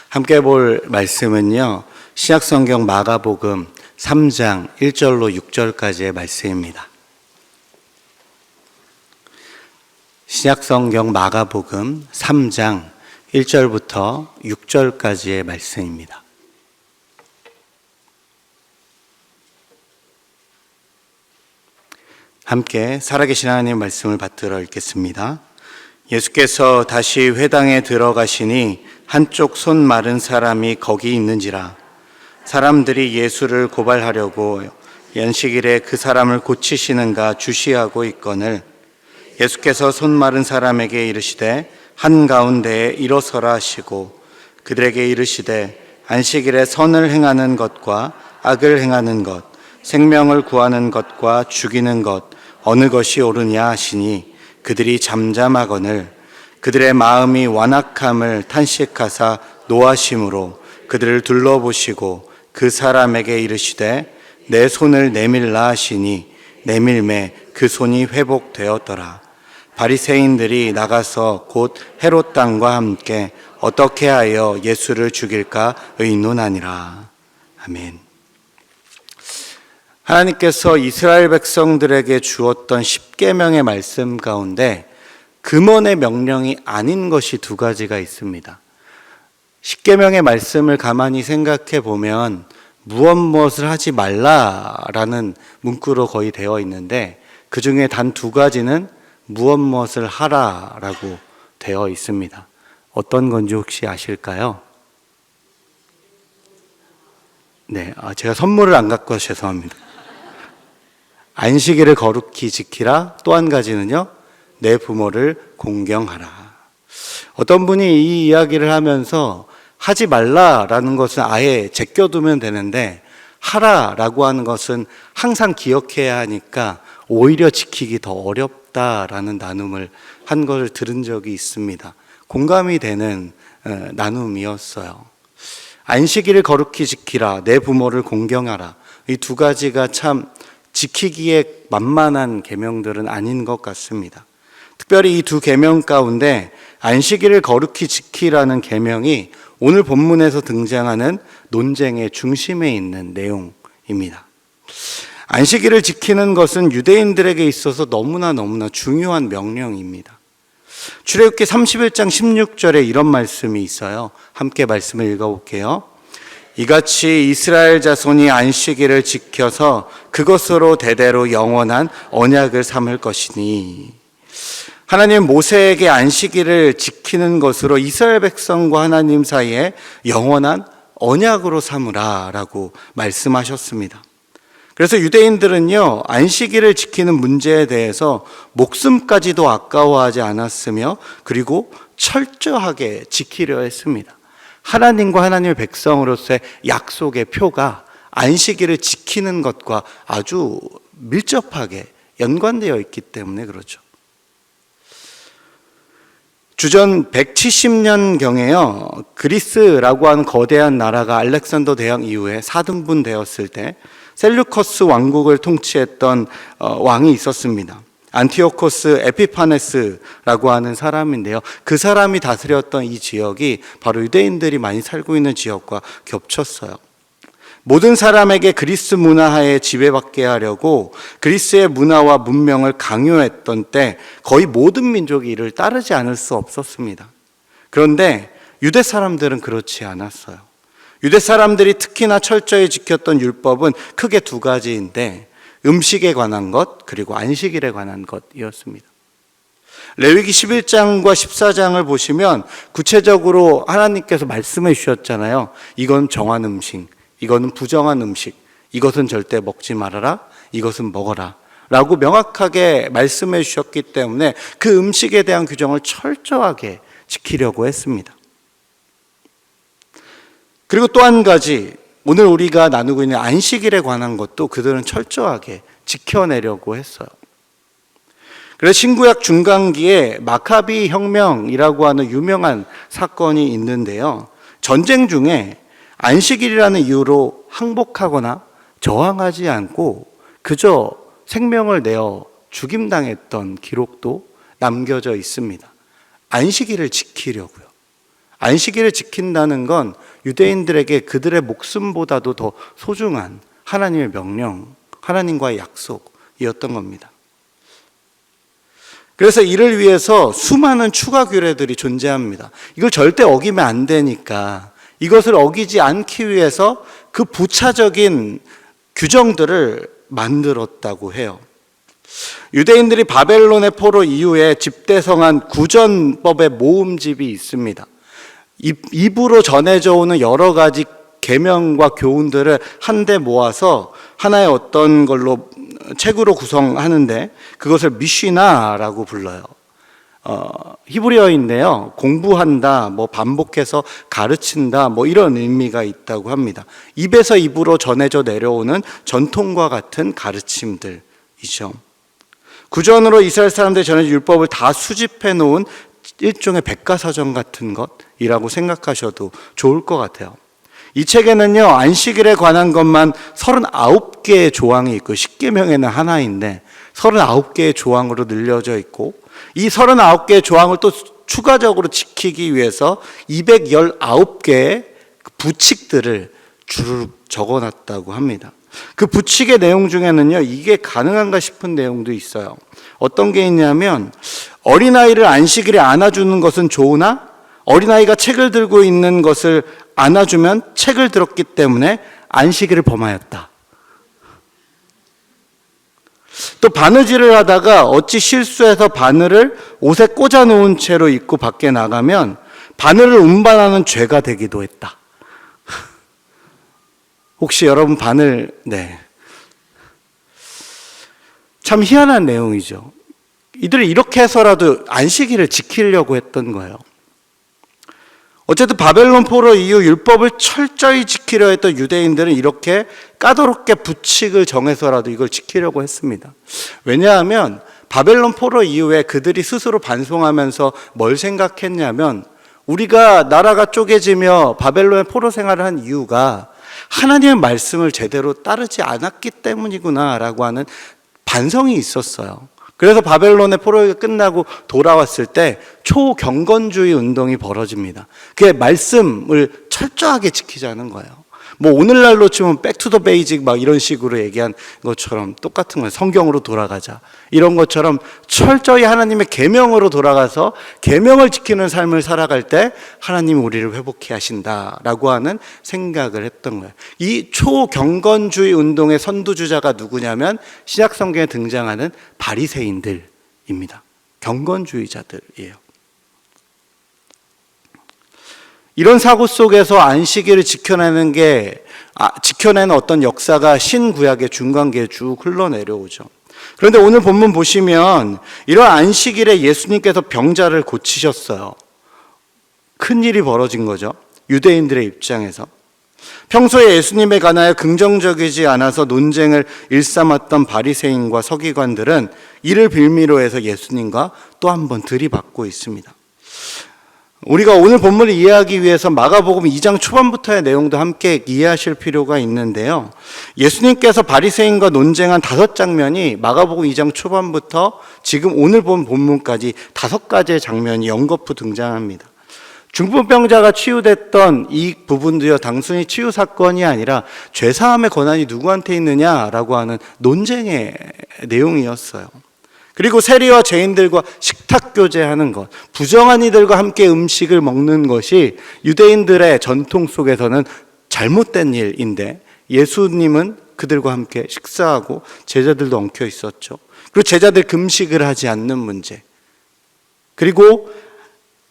함께 볼 말씀은요, 신약성경 마가복음 3장 1절로 6절까지의 말씀입니다. 신약성경 마가복음 3장 1절부터 6절까지의 말씀입니다. 함께 살아계신 하나님 말씀을 받들어 읽겠습니다. 예수께서 다시 회당에 들어가시니 한쪽 손 마른 사람이 거기 있는지라. 사람들이 예수를 고발하려고 연식일에 그 사람을 고치시는가 주시하고 있거늘 예수께서 손 마른 사람에게 이르시되 한가운데에 일어서라 하시고 그들에게 이르시되 안식일에 선을 행하는 것과 악을 행하는 것, 생명을 구하는 것과 죽이는 것 어느 것이 옳으냐 하시니 그들이 잠잠하거늘 그들의 마음이 완악함을 탄식하사 노하심으로 그들을 둘러보시고 그 사람에게 이르시되 내 손을 내밀라 하시니 내밀매 그 손이 회복되었더라. 바리새인들이 나가서 곧 헤롯 당과 함께 어떻게 하여 예수를 죽일까 의논하니라. 아멘. 하나님께서 이스라엘 백성들에게 주었던 십계명의 말씀 가운데 금원의 명령이 아닌 것이 두 가지가 있습니다. 십계명의 말씀을 가만히 생각해 보면 무엇을 하지 말라라는 문구로 거의 되어 있는데 그 중에 단 두 가지는 무엇을 하라라고 되어 있습니다. 어떤 건지 혹시 아실까요? 네, 제가 선물을 안 갖고 와서 죄송합니다. 안식일을 거룩히 지키라. 또 한 가지는요, 내 부모를 공경하라. 어떤 분이 이 이야기를 하면서 하지 말라라는 것은 아예 제껴두면 되는데 하라라고 하는 것은 항상 기억해야 하니까 오히려 지키기 더 어렵다라는 나눔을 한 것을 들은 적이 있습니다. 공감이 되는 나눔이었어요. 안식일을 거룩히 지키라, 내 부모를 공경하라. 이 두 가지가 참 지키기에 만만한 계명들은 아닌 것 같습니다. 특별히 이 두 계명 가운데 안식일을 거룩히 지키라는 계명이 오늘 본문에서 등장하는 논쟁의 중심에 있는 내용입니다. 안식일을 지키는 것은 유대인들에게 있어서 너무나 중요한 명령입니다. 출애굽기 31장 16절에 이런 말씀이 있어요. 함께 말씀을 읽어볼게요. 이같이 이스라엘 자손이 안식일을 지켜서 그것으로 대대로 영원한 언약을 삼을 것이니. 하나님 모세에게 안식일을 지키는 것으로 이스라엘 백성과 하나님 사이에 영원한 언약으로 삼으라라고 말씀하셨습니다. 그래서 유대인들은요, 안식일을 지키는 문제에 대해서 목숨까지도 아까워하지 않았으며 그리고 철저하게 지키려 했습니다. 하나님과 하나님의 백성으로서의 약속의 표가 안식일을 지키는 것과 아주 밀접하게 연관되어 있기 때문에 그렇죠. 주전 170년경에요, 그리스라고 하는 거대한 나라가 알렉산더 대왕 이후에 4등분 되었을 때 셀루커스 왕국을 통치했던 왕이 있었습니다. 안티오코스 에피파네스라고 하는 사람인데요, 그 사람이 다스렸던 이 지역이 바로 유대인들이 많이 살고 있는 지역과 겹쳤어요. 모든 사람에게 그리스 문화하에 지배받게 하려고 그리스의 문화와 문명을 강요했던 때 거의 모든 민족이 이를 따르지 않을 수 없었습니다. 그런데 유대 사람들은 그렇지 않았어요. 유대 사람들이 특히나 철저히 지켰던 율법은 크게 두 가지인데 음식에 관한 것 그리고 안식일에 관한 것이었습니다. 레위기 11장과 14장을 보시면 구체적으로 하나님께서 말씀해 주셨잖아요. 이건 정한 음식, 이거는 부정한 음식, 이것은 절대 먹지 말아라, 이것은 먹어라 라고 명확하게 말씀해 주셨기 때문에 그 음식에 대한 규정을 철저하게 지키려고 했습니다. 그리고 또 한 가지, 오늘 우리가 나누고 있는 안식일에 관한 것도 그들은 철저하게 지켜내려고 했어요. 그래서 신구약 중간기에 마카비 혁명이라고 하는 유명한 사건이 있는데요, 전쟁 중에 안식일이라는 이유로 항복하거나 저항하지 않고 그저 생명을 내어 죽임당했던 기록도 남겨져 있습니다. 안식일을 지키려고요. 안식일을 지킨다는 건 유대인들에게 그들의 목숨보다도 더 소중한 하나님의 명령, 하나님과의 약속이었던 겁니다. 그래서 이를 위해서 수많은 추가 규례들이 존재합니다. 이걸 절대 어기면 안 되니까 이것을 어기지 않기 위해서 그 부차적인 규정들을 만들었다고 해요. 유대인들이 바벨론의 포로 이후에 집대성한 구전법의 모음집이 있습니다. 입으로 전해져 오는 여러 가지 계명과 교훈들을 한데 모아서 하나의 어떤 걸로 책으로 구성하는데 그것을 미쉬나라고 불러요. 히브리어인데요. 공부한다, 반복해서 가르친다, 이런 의미가 있다고 합니다. 입에서 입으로 전해져 내려오는 전통과 같은 가르침들이죠. 구전으로 이스라엘 사람들이 전해진 율법을 다 수집해 놓은 일종의 백과사전 같은 것이라고 생각하셔도 좋을 것 같아요. 이 책에는요, 안식일에 관한 것만 39개의 조항이 있고, 십계명에는 하나인데 39개의 조항으로 늘려져 있고, 이 39개의 조항을 또 추가적으로 지키기 위해서 219개의 부칙들을 주르륵 적어놨다고 합니다. 그 부칙의 내용 중에는요, 이게 가능한가 싶은 내용도 있어요. 어떤 게 있냐면, 어린아이를 안식일에 안아주는 것은 좋으나 어린아이가 책을 들고 있는 것을 안아주면 책을 들었기 때문에 안식일을 범하였다. 또 바느질을 하다가 어찌 실수해서 바늘을 옷에 꽂아 놓은 채로 입고 밖에 나가면 바늘을 운반하는 죄가 되기도 했다. 혹시 여러분 바늘, 참 희한한 내용이죠. 이들이 이렇게 해서라도 안식일을 지키려고 했던 거예요. 어쨌든 바벨론 포로 이후 율법을 철저히 지키려 했던 유대인들은 이렇게 까다롭게 부칙을 정해서라도 이걸 지키려고 했습니다. 왜냐하면 바벨론 포로 이후에 그들이 스스로 반성하면서 뭘 생각했냐면, 우리가 나라가 쪼개지며 바벨론의 포로 생활을 한 이유가 하나님의 말씀을 제대로 따르지 않았기 때문이구나라고 하는 반성이 있었어요. 그래서 바벨론의 포로가 끝나고 돌아왔을 때 초경건주의 운동이 벌어집니다. 그게 말씀을 철저하게 지키자는 거예요. 오늘날로 치면 백투더 베이직 이런 식으로 얘기한 것처럼 똑같은 거예요. 성경으로 돌아가자. 이런 것처럼 철저히 하나님의 계명으로 돌아가서 계명을 지키는 삶을 살아갈 때 하나님이 우리를 회복해 하신다라고 하는 생각을 했던 거예요. 이 초경건주의 운동의 선두주자가 누구냐면 신약 성경에 등장하는 바리새인들입니다. 경건주의자들이에요. 이런 사고 속에서 안식일을 지켜내는 지켜내는 어떤 역사가 신구약의 중간기에 쭉 흘러내려오죠. 그런데 오늘 본문 보시면 이런 안식일에 예수님께서 병자를 고치셨어요. 큰일이 벌어진 거죠. 유대인들의 입장에서. 평소에 예수님에 관하여 긍정적이지 않아서 논쟁을 일삼았던 바리새인과 서기관들은 이를 빌미로 해서 예수님과 또 한 번 들이받고 있습니다. 우리가 오늘 본문을 이해하기 위해서 마가복음 2장 초반부터의 내용도 함께 이해하실 필요가 있는데요. 예수님께서 바리새인과 논쟁한 5장면이 마가복음 2장 초반부터 지금 오늘 본 본문까지 5가지의 장면이 연거푸 등장합니다. 중풍병자가 치유됐던 이 부분도요, 단순히 치유 사건이 아니라 죄사함의 권한이 누구한테 있느냐라고 하는 논쟁의 내용이었어요. 그리고 세리와 죄인들과 식탁 교제하는 것, 부정한 이들과 함께 음식을 먹는 것이 유대인들의 전통 속에서는 잘못된 일인데, 예수님은 그들과 함께 식사하고 제자들도 엉켜 있었죠. 그리고 제자들 금식을 하지 않는 문제, 그리고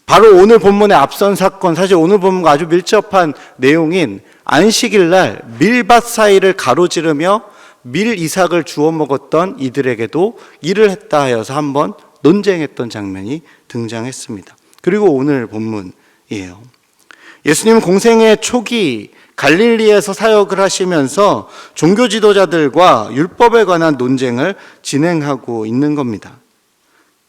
바로 오늘 본문의 앞선 사건, 사실 오늘 본문과 아주 밀접한 내용인 안식일 날 밀밭 사이를 가로지르며 밀 이삭을 주워 먹었던 이들에게도 일을 했다 하여서 한번 논쟁했던 장면이 등장했습니다. 그리고 오늘 본문이에요. 예수님은 공생의 초기 갈릴리에서 사역을 하시면서 종교 지도자들과 율법에 관한 논쟁을 진행하고 있는 겁니다.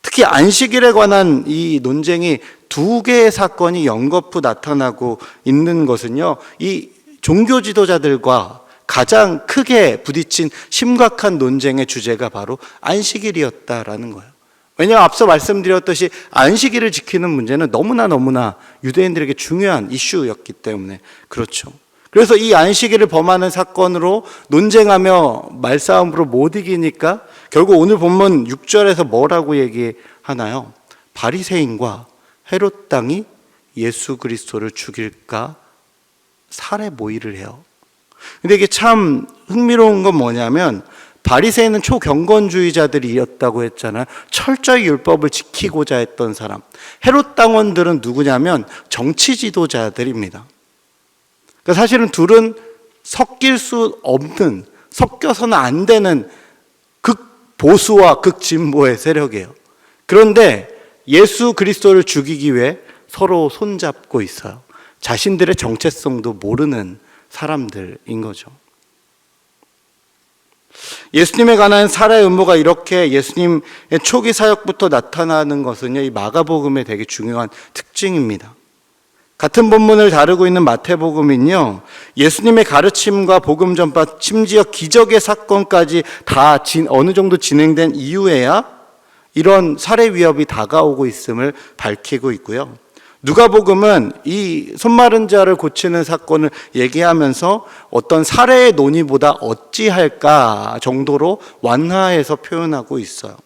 특히 안식일에 관한 이 논쟁이 2개의 사건이 연거푸 나타나고 있는 것은요, 이 종교 지도자들과 가장 크게 부딪힌 심각한 논쟁의 주제가 바로 안식일이었다라는 거예요. 왜냐하면 앞서 말씀드렸듯이 안식일을 지키는 문제는 너무나 유대인들에게 중요한 이슈였기 때문에 그렇죠. 그래서 이 안식일을 범하는 사건으로 논쟁하며 말싸움으로 못 이기니까 결국 오늘 본문 6절에서 뭐라고 얘기하나요? 바리새인과 헤롯 당이 예수 그리스도를 죽일까 살해 모의를 해요. 근데 이게 참 흥미로운 건 뭐냐면 바리새인은 초경건주의자들이었다고 했잖아요. 철저히 율법을 지키고자 했던 사람. 헤롯 당원들은 누구냐면 정치 지도자들입니다. 그러니까 사실은 둘은 섞일 수 없는, 섞여서는 안 되는 극보수와 극진보의 세력이에요. 그런데 예수 그리스도를 죽이기 위해 서로 손잡고 있어요. 자신들의 정체성도 모르는 사람들인 거죠. 예수님에 관한 살해 음모가 이렇게 예수님의 초기 사역부터 나타나는 것은요, 이 마가복음의 되게 중요한 특징입니다. 같은 본문을 다루고 있는 마태복음은요, 예수님의 가르침과 복음 전파, 심지어 기적의 사건까지 다 어느 정도 진행된 이후에야 이런 살해 위협이 다가오고 있음을 밝히고 있고요. 누가복음은 이 손마른 자를 고치는 사건을 얘기하면서 어떤 살해의 논의보다 어찌할까 정도로 완화해서 표현하고 있어요.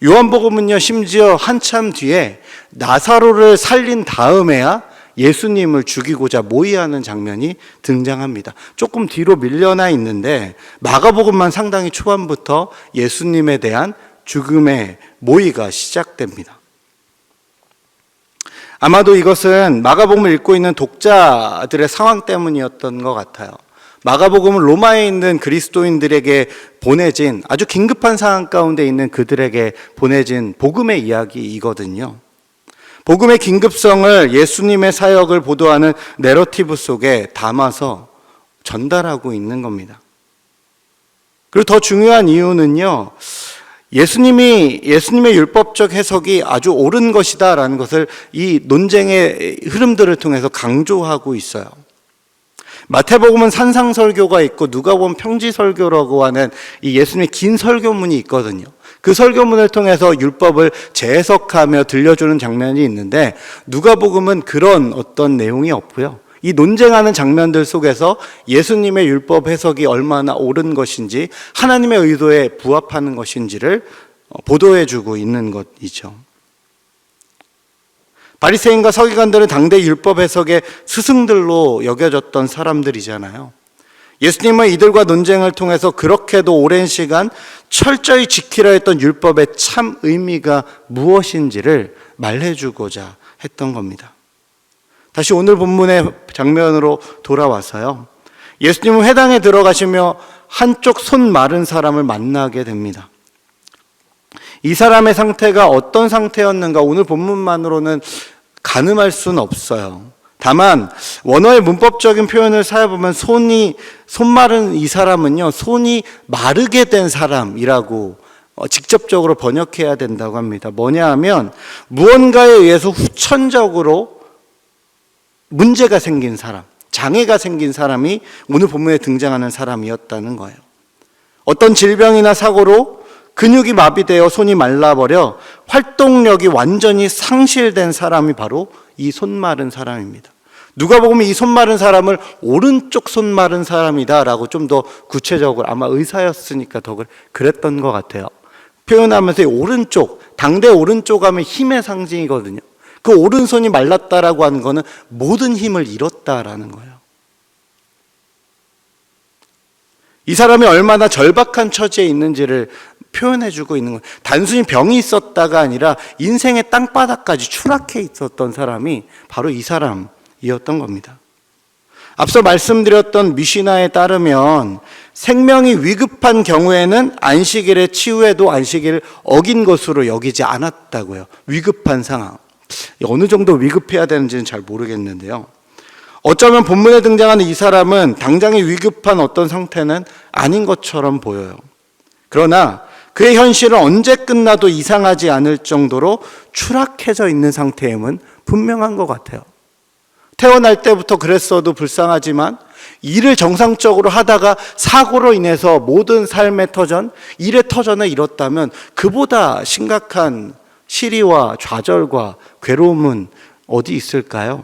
요한복음은요, 심지어 한참 뒤에 나사로를 살린 다음에야 예수님을 죽이고자 모의하는 장면이 등장합니다. 조금 뒤로 밀려나 있는데 마가복음만 상당히 초반부터 예수님에 대한 죽음의 모의가 시작됩니다. 아마도 이것은 마가복음을 읽고 있는 독자들의 상황 때문이었던 것 같아요. 마가복음은 로마에 있는 그리스도인들에게 보내진, 아주 긴급한 상황 가운데 있는 그들에게 보내진 복음의 이야기이거든요. 복음의 긴급성을 예수님의 사역을 보도하는 내러티브 속에 담아서 전달하고 있는 겁니다. 그리고 더 중요한 이유는요, 예수님의 율법적 해석이 아주 옳은 것이다라는 것을 이 논쟁의 흐름들을 통해서 강조하고 있어요. 마태복음은 산상설교가 있고 누가복음 평지설교라고 하는 이 예수님의 긴 설교문이 있거든요. 그 설교문을 통해서 율법을 재해석하며 들려주는 장면이 있는데 누가복음은 그런 어떤 내용이 없고요. 이 논쟁하는 장면들 속에서 예수님의 율법 해석이 얼마나 옳은 것인지, 하나님의 의도에 부합하는 것인지를 보도해주고 있는 것이죠. 바리새인과 서기관들은 당대 율법 해석의 스승들로 여겨졌던 사람들이잖아요. 예수님은 이들과 논쟁을 통해서 그렇게도 오랜 시간 철저히 지키려 했던 율법의 참 의미가 무엇인지를 말해주고자 했던 겁니다. 다시 오늘 본문의 장면으로 돌아와서요, 예수님은 회당에 들어가시며 한쪽 손 마른 사람을 만나게 됩니다. 이 사람의 상태가 어떤 상태였는가 오늘 본문만으로는 가늠할 수는 없어요. 다만 원어의 문법적인 표현을 살펴보면 손 마른 이 사람은요, 손이 마르게 된 사람이라고 직접적으로 번역해야 된다고 합니다. 뭐냐 하면 무언가에 의해서 후천적으로 문제가 생긴 사람, 장애가 생긴 사람이 오늘 본문에 등장하는 사람이었다는 거예요. 어떤 질병이나 사고로 근육이 마비되어 손이 말라버려 활동력이 완전히 상실된 사람이 바로 이 손 마른 사람입니다. 누가복음은 이 손 마른 사람을 오른쪽 손 마른 사람이다라고 좀 더 구체적으로, 아마 의사였으니까 더 그랬던 것 같아요. 표현하면서 오른쪽, 당대 오른쪽 하면 힘의 상징이거든요. 그 오른손이 말랐다라고 하는 거는 모든 힘을 잃었다라는 거예요. 이 사람이 얼마나 절박한 처지에 있는지를 표현해주고 있는 거예요. 단순히 병이 있었다가 아니라 인생의 땅바닥까지 추락해 있었던 사람이 바로 이 사람이었던 겁니다. 앞서 말씀드렸던 미시나에 따르면 생명이 위급한 경우에는 안식일에 치유해도 안식일을 어긴 것으로 여기지 않았다고요. 위급한 상황. 어느 정도 위급해야 되는지는 잘 모르겠는데요. 어쩌면 본문에 등장하는 이 사람은 당장의 위급한 어떤 상태는 아닌 것처럼 보여요. 그러나 그의 현실은 언제 끝나도 이상하지 않을 정도로 추락해져 있는 상태임은 분명한 것 같아요. 태어날 때부터 그랬어도 불쌍하지만 일을 정상적으로 하다가 사고로 인해서 모든 삶의 터전, 일의 터전을 잃었다면 그보다 심각한 시리와 좌절과 괴로움은 어디 있을까요?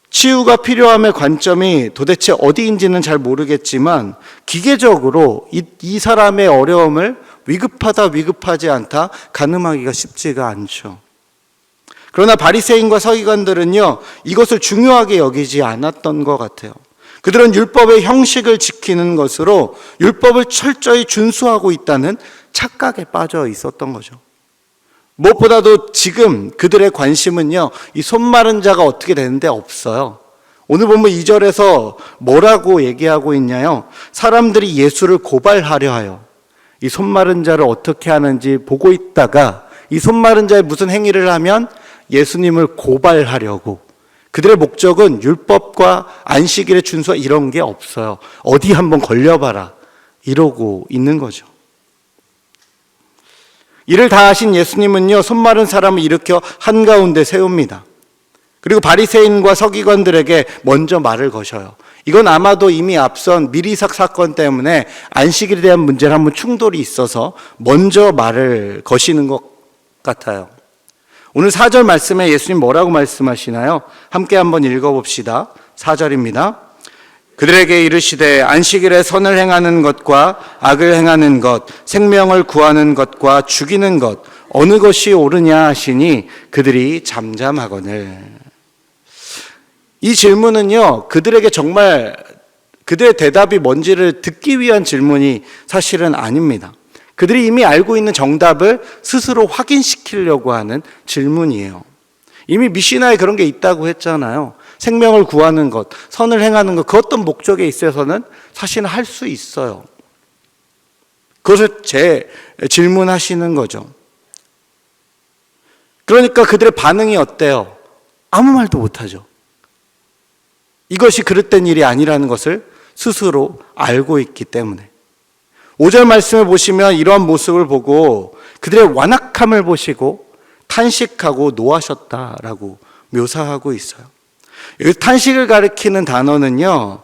치유가 필요함의 관점이 도대체 어디인지는 잘 모르겠지만 기계적으로 이 사람의 어려움을 위급하다 위급하지 않다 가늠하기가 쉽지가 않죠. 그러나 바리새인과 서기관들은요, 이것을 중요하게 여기지 않았던 것 같아요. 그들은 율법의 형식을 지키는 것으로 율법을 철저히 준수하고 있다는 착각에 빠져 있었던 거죠. 무엇보다도 지금 그들의 관심은요, 이 손마른 자가 어떻게 되는데 없어요. 오늘 보면 2절에서 뭐라고 얘기하고 있냐요? 사람들이 예수를 고발하려 하여 이 손마른 자를 어떻게 하는지 보고 있다가 이 손마른 자의 무슨 행위를 하면 예수님을 고발하려고. 그들의 목적은 율법과 안식일의 준수 이런 게 없어요. 어디 한번 걸려봐라 이러고 있는 거죠. 이를 다 하신 예수님은요, 손마른 사람을 일으켜 한가운데 세웁니다. 그리고 바리새인과 서기관들에게 먼저 말을 거셔요. 이건 아마도 이미 앞선 미리삭 사건 때문에 안식일에 대한 문제를 한번 충돌이 있어서 먼저 말을 거시는 것 같아요. 오늘 4절 말씀에 예수님 뭐라고 말씀하시나요? 함께 한번 읽어봅시다. 4절입니다. 그들에게 이르시되 안식일에 선을 행하는 것과 악을 행하는 것, 생명을 구하는 것과 죽이는 것 어느 것이 옳으냐 하시니 그들이 잠잠하거늘. 이 질문은요, 그들에게 정말 그들의 대답이 뭔지를 듣기 위한 질문이 사실은 아닙니다. 그들이 이미 알고 있는 정답을 스스로 확인시키려고 하는 질문이에요. 이미 미시나에 그런 게 있다고 했잖아요. 생명을 구하는 것, 선을 행하는 것, 그 어떤 목적에 있어서는 사실은 할 수 있어요. 그것을 질문하시는 거죠. 그러니까 그들의 반응이 어때요? 아무 말도 못하죠. 이것이 그릇된 일이 아니라는 것을 스스로 알고 있기 때문에. 5절 말씀을 보시면 이러한 모습을 보고 그들의 완악함을 보시고 탄식하고 노하셨다라고 묘사하고 있어요. 여기 탄식을 가리키는 단어는요,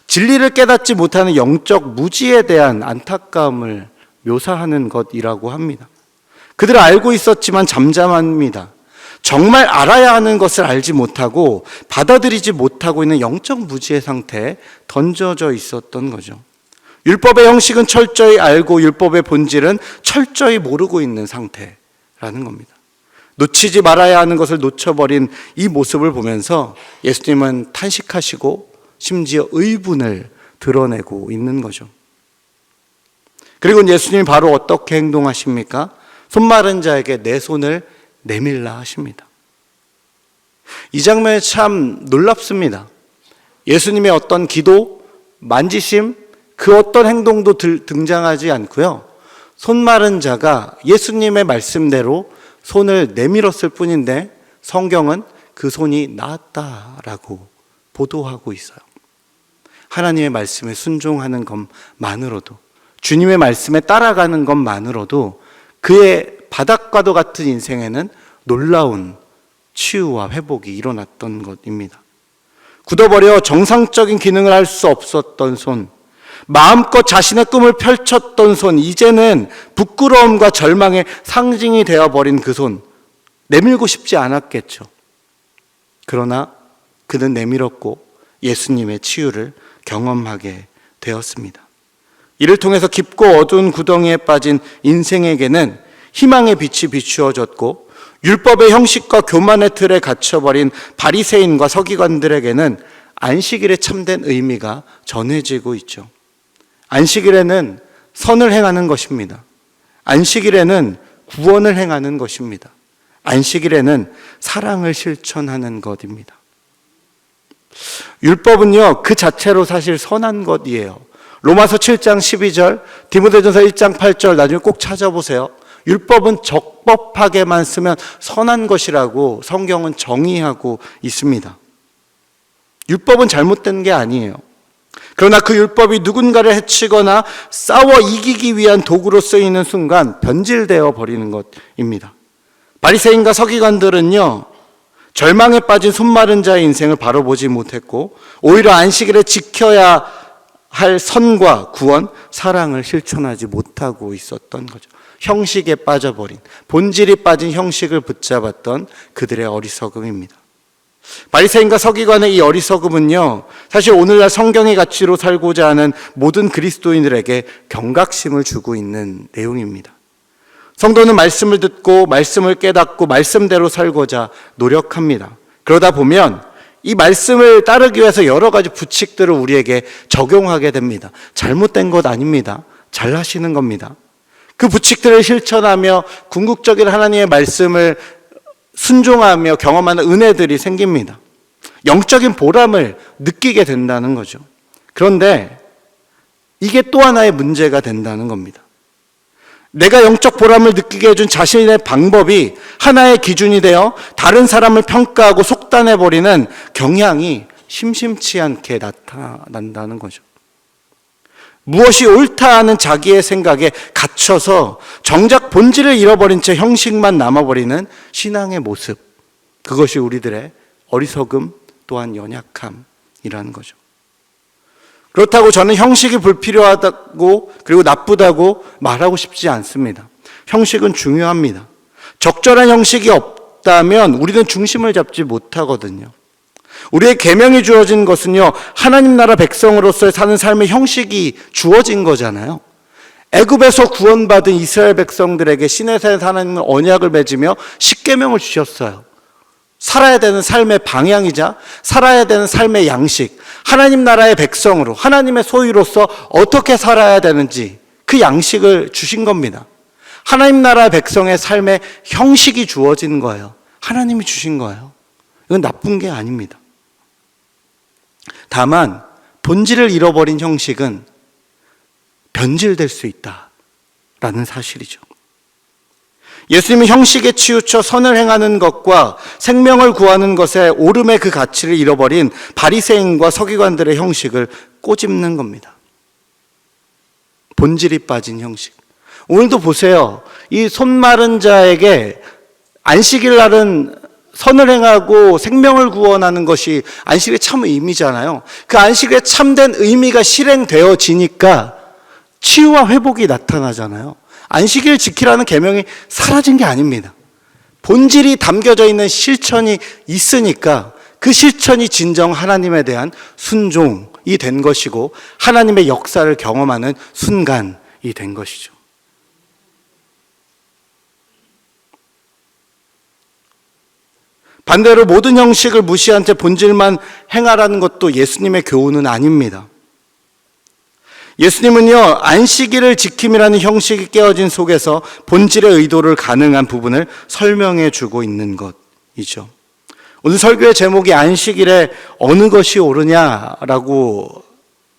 진리를 깨닫지 못하는 영적 무지에 대한 안타까움을 묘사하는 것이라고 합니다. 그들은 알고 있었지만 잠잠합니다. 정말 알아야 하는 것을 알지 못하고 받아들이지 못하고 있는 영적 무지의 상태에 던져져 있었던 거죠. 율법의 형식은 철저히 알고 율법의 본질은 철저히 모르고 있는 상태라는 겁니다. 놓치지 말아야 하는 것을 놓쳐버린 이 모습을 보면서 예수님은 탄식하시고 심지어 의분을 드러내고 있는 거죠. 그리고 예수님이 바로 어떻게 행동하십니까? 손마른 자에게 내 손을 내밀라 하십니다. 이 장면이 참 놀랍습니다. 예수님의 어떤 기도, 만지심, 그 어떤 행동도 등장하지 않고요. 손마른 자가 예수님의 말씀대로 손을 내밀었을 뿐인데 성경은 그 손이 나았다라고 보도하고 있어요. 하나님의 말씀에 순종하는 것만으로도, 주님의 말씀에 따라가는 것만으로도 그의 바닥과도 같은 인생에는 놀라운 치유와 회복이 일어났던 것입니다. 굳어버려 정상적인 기능을 할 수 없었던 손, 마음껏 자신의 꿈을 펼쳤던 손, 이제는 부끄러움과 절망의 상징이 되어버린 그 손, 내밀고 싶지 않았겠죠. 그러나 그는 내밀었고 예수님의 치유를 경험하게 되었습니다. 이를 통해서 깊고 어두운 구덩이에 빠진 인생에게는 희망의 빛이 비추어졌고, 율법의 형식과 교만의 틀에 갇혀버린 바리새인과 서기관들에게는 안식일의 참된 의미가 전해지고 있죠. 안식일에는 선을 행하는 것입니다. 안식일에는 구원을 행하는 것입니다. 안식일에는 사랑을 실천하는 것입니다. 율법은요, 그 자체로 사실 선한 것이에요. 로마서 7장 12절, 디모데전서 1장 8절 나중에 꼭 찾아보세요. 율법은 적법하게만 쓰면 선한 것이라고 성경은 정의하고 있습니다. 율법은 잘못된 게 아니에요. 그러나 그 율법이 누군가를 해치거나 싸워 이기기 위한 도구로 쓰이는 순간 변질되어 버리는 것입니다. 바리새인과 서기관들은요, 절망에 빠진 손마른 자의 인생을 바로 보지 못했고 오히려 안식일에 지켜야 할 선과 구원, 사랑을 실천하지 못하고 있었던 거죠. 형식에 빠져버린, 본질이 빠진 형식을 붙잡았던 그들의 어리석음입니다. 바리새인과 서기관의 이 어리석음은요, 사실 오늘날 성경의 가치로 살고자 하는 모든 그리스도인들에게 경각심을 주고 있는 내용입니다. 성도는 말씀을 듣고 말씀을 깨닫고 말씀대로 살고자 노력합니다. 그러다 보면 이 말씀을 따르기 위해서 여러 가지 부칙들을 우리에게 적용하게 됩니다. 잘못된 것 아닙니다. 잘하시는 겁니다. 그 부칙들을 실천하며 궁극적인 하나님의 말씀을 순종하며 경험하는 은혜들이 생깁니다. 영적인 보람을 느끼게 된다는 거죠. 그런데 이게 또 하나의 문제가 된다는 겁니다. 내가 영적 보람을 느끼게 해준 자신의 방법이 하나의 기준이 되어 다른 사람을 평가하고 속단해버리는 경향이 심심치 않게 나타난다는 거죠. 무엇이 옳다 하는 자기의 생각에 갇혀서 정작 본질을 잃어버린 채 형식만 남아버리는 신앙의 모습, 그것이 우리들의 어리석음 또한 연약함이라는 거죠. 그렇다고 저는 형식이 불필요하다고 그리고 나쁘다고 말하고 싶지 않습니다. 형식은 중요합니다. 적절한 형식이 없다면 우리는 중심을 잡지 못하거든요. 우리의 계명이 주어진 것은요, 하나님 나라 백성으로서의 사는 삶의 형식이 주어진 거잖아요. 애굽에서 구원받은 이스라엘 백성들에게 시내산에 하나님은 언약을 맺으며 십계명을 주셨어요. 살아야 되는 삶의 방향이자 살아야 되는 삶의 양식, 하나님 나라의 백성으로 하나님의 소유로서 어떻게 살아야 되는지 그 양식을 주신 겁니다. 하나님 나라의 백성의 삶의 형식이 주어진 거예요. 하나님이 주신 거예요. 이건 나쁜 게 아닙니다. 다만 본질을 잃어버린 형식은 변질될 수 있다라는 사실이죠. 예수님은 형식에 치우쳐 선을 행하는 것과 생명을 구하는 것에 오름의 그 가치를 잃어버린 바리새인과 서기관들의 형식을 꼬집는 겁니다. 본질이 빠진 형식. 오늘도 보세요. 이 손마른 자에게 안식일 날은 선을 행하고 생명을 구원하는 것이 안식일의 참 의미잖아요. 그 안식일의 참된 의미가 실행되어지니까 치유와 회복이 나타나잖아요. 안식일 지키라는 계명이 사라진 게 아닙니다. 본질이 담겨져 있는 실천이 있으니까 그 실천이 진정 하나님에 대한 순종이 된 것이고 하나님의 역사를 경험하는 순간이 된 것이죠. 반대로 모든 형식을 무시한 채 본질만 행하라는 것도 예수님의 교훈은 아닙니다. 예수님은요, 안식일을 지킴이라는 형식이 깨어진 속에서 본질의 의도를 가능한 부분을 설명해 주고 있는 것이죠. 오늘 설교의 제목이 안식일에 어느 것이 옳으냐라고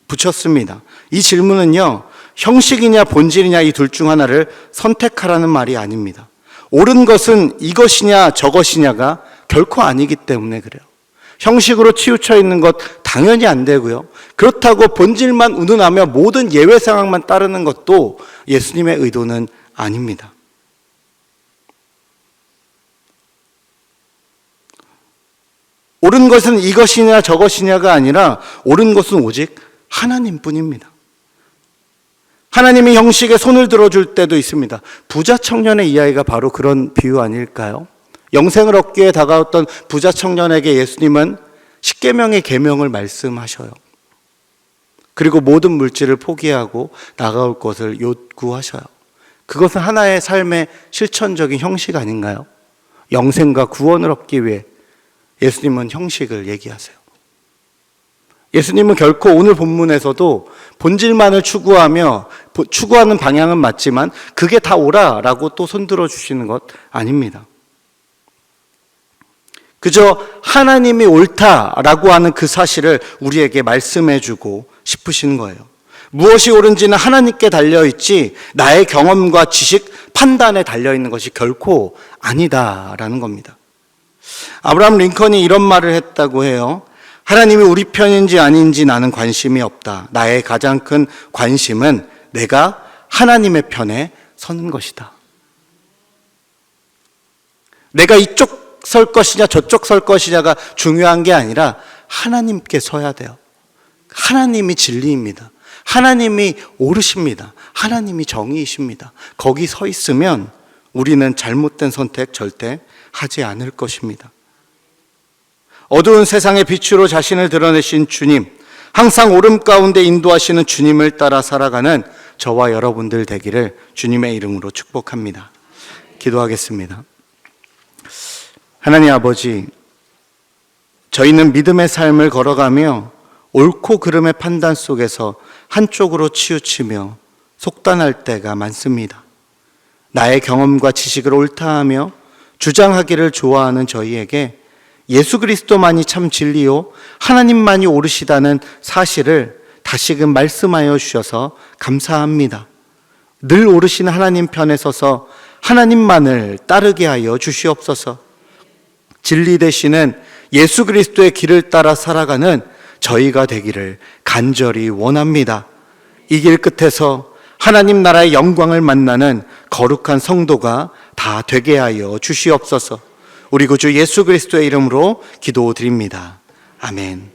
붙였습니다. 이 질문은요, 형식이냐 본질이냐 이 둘 중 하나를 선택하라는 말이 아닙니다. 옳은 것은 이것이냐 저것이냐가 결코 아니기 때문에 그래요. 형식으로 치우쳐 있는 것 당연히 안 되고요. 그렇다고 본질만 운운하며 모든 예외 상황만 따르는 것도 예수님의 의도는 아닙니다. 옳은 것은 이것이냐 저것이냐가 아니라 옳은 것은 오직 하나님뿐입니다. 하나님이 형식에 손을 들어줄 때도 있습니다. 부자 청년의 이야기가 바로 그런 비유 아닐까요? 영생을 얻기 위해 다가왔던 부자 청년에게 예수님은 십계명의 계명을 말씀하셔요. 그리고 모든 물질을 포기하고 나가올 것을 요구하셔요. 그것은 하나의 삶의 실천적인 형식 아닌가요? 영생과 구원을 얻기 위해 예수님은 형식을 얘기하세요. 예수님은 결코 오늘 본문에서도 본질만을 추구하는 방향은 맞지만 그게 다 옳아라고 또 손들어 주시는 것 아닙니다. 그저 하나님이 옳다라고 하는 그 사실을 우리에게 말씀해 주고 싶으신 거예요. 무엇이 옳은지는 하나님께 달려있지 나의 경험과 지식, 판단에 달려있는 것이 결코 아니다라는 겁니다. 아브라함 링컨이 이런 말을 했다고 해요. 하나님이 우리 편인지 아닌지 나는 관심이 없다. 나의 가장 큰 관심은 내가 하나님의 편에 서는 것이다. 내가 이쪽 설 것이냐 저쪽 설 것이냐가 중요한 게 아니라 하나님께 서야 돼요. 하나님이 진리입니다. 하나님이 옳으십니다. 하나님이 정의이십니다. 거기 서 있으면 우리는 잘못된 선택 절대 하지 않을 것입니다. 어두운 세상의 빛으로 자신을 드러내신 주님, 항상 옳음 가운데 인도하시는 주님을 따라 살아가는 저와 여러분들 되기를 주님의 이름으로 축복합니다. 기도하겠습니다. 하나님 아버지, 저희는 믿음의 삶을 걸어가며 옳고 그름의 판단 속에서 한쪽으로 치우치며 속단할 때가 많습니다. 나의 경험과 지식을 옳다하며 주장하기를 좋아하는 저희에게 예수 그리스도만이 참 진리요 하나님만이 옳으시다는 사실을 다시금 말씀하여 주셔서 감사합니다. 늘 옳으신 하나님 편에 서서 하나님만을 따르게 하여 주시옵소서. 진리 되시는 예수 그리스도의 길을 따라 살아가는 저희가 되기를 간절히 원합니다. 이 길 끝에서 하나님 나라의 영광을 만나는 거룩한 성도가 다 되게 하여 주시옵소서. 우리 구주 예수 그리스도의 이름으로 기도드립니다. 아멘.